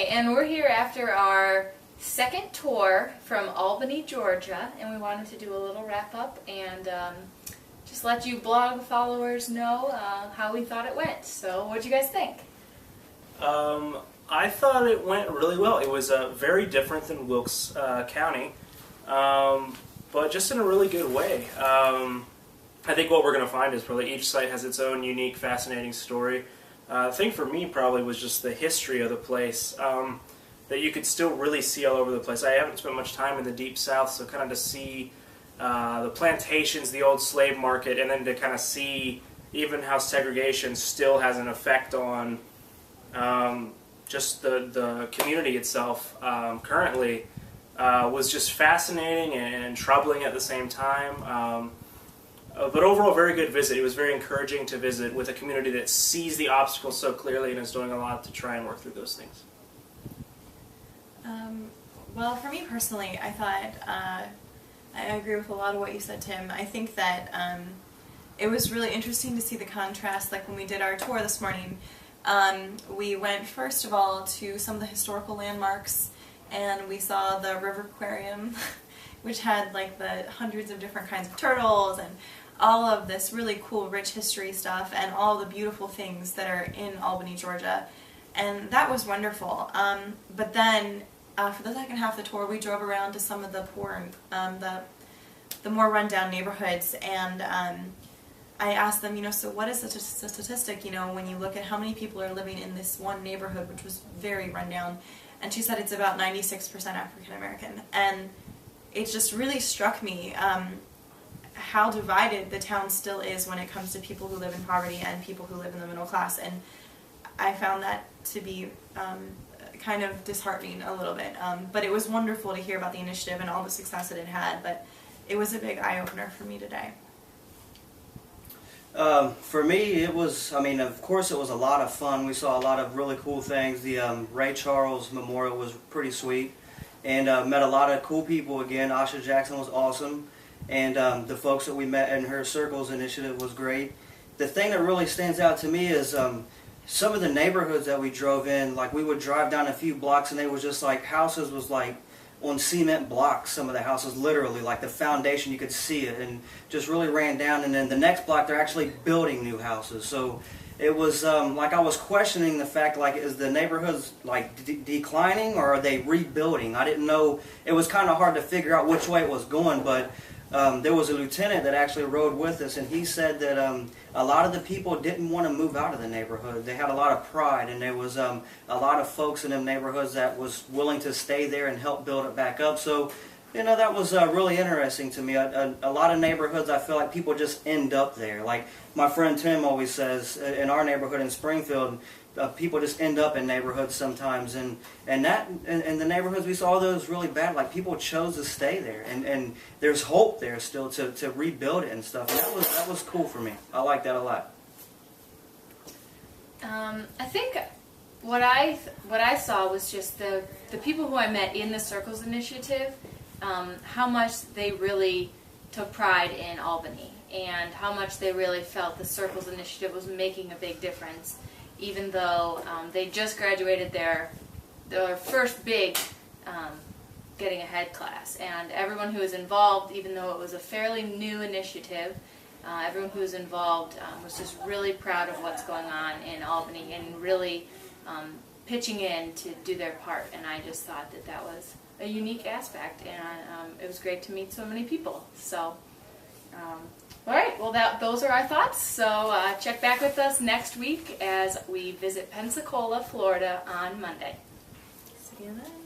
Okay, and we're here after our second tour from Albany, Georgia, and we wanted to do a little wrap-up and just let you blog followers know how we thought it went. So, what did you guys think? I thought it went really well. It was very different than Wilkes County, but just in a really good way. I think what we're going to find is probably each site has its own unique, fascinating story. The thing for me probably was just the history of the place that you could still really see all over the place. I haven't spent much time in the Deep South, so kind of to see the plantations, the old slave market, and then to kind of see even how segregation still has an effect on just the community itself currently was just fascinating and troubling at the same time. But overall, very good visit. It was very encouraging to visit with a community that sees the obstacles so clearly and is doing a lot to try and work through those things. Well, for me personally, I thought, I agree with a lot of what you said, Tim. I think that it was really interesting to see the contrast, like when we did our tour this morning. We went, first of all, to some of the historical landmarks, and we saw the river aquarium, which had like the hundreds of different kinds of turtles and all of this really cool, rich history stuff and all the beautiful things that are in Albany, Georgia. And that was wonderful. But then, for the second half of the tour, we drove around to some of the poor and the more rundown neighborhoods, and I asked them, so what is the statistic, when you look at how many people are living in this one neighborhood, which was very rundown, and she said it's about 96% African American. And it just really struck me how divided the town still is when it comes to people who live in poverty and people who live in the middle class, and I found that to be kind of disheartening a little bit. But it was wonderful to hear about the initiative and all the success that it had, but it was a big eye-opener for me today. For me, it was, of course it was a lot of fun. We saw a lot of really cool things. The Ray Charles Memorial was pretty sweet, and met a lot of cool people again. Asha Jackson was awesome, and the folks that we met in her Circles initiative was great. The thing that really stands out to me is some of the neighborhoods that we drove in. Like, we would drive down a few blocks and they was just like, houses was like on cement blocks, some of the houses, literally, like the foundation, you could see it, and just really ran down. And then the next block, they're actually building new houses. So it was like I was questioning the fact, like, is the neighborhoods like declining or are they rebuilding? I didn't know. It was kind of hard to figure out which way it was going, but there was a lieutenant that actually rode with us, and he said that a lot of the people didn't want to move out of the neighborhood. They had a lot of pride, and there was a lot of folks in them neighborhoods that was willing to stay there and help build it back up. So, that was really interesting to me. A lot of neighborhoods, I feel like people just end up there. Like my friend Tim always says, in our neighborhood in Springfield, people just end up in neighborhoods sometimes, and the neighborhoods we saw, those really bad, like people chose to stay there, and there's hope there still to rebuild it and stuff. And that was cool for me. I like that a lot. I think what I saw was just the people who I met in the Circles initiative, how much they really took pride in Albany, and how much they really felt the Circles initiative was making a big difference, even though they just graduated their first big Getting Ahead class. And everyone who was involved, even though it was a fairly new initiative, everyone who was involved was just really proud of what's going on in Albany and really pitching in to do their part. And I just thought that was a unique aspect, and it was great to meet so many people. So, all right, well, those are our thoughts. So check back with us next week as we visit Pensacola, Florida on Monday. See you then.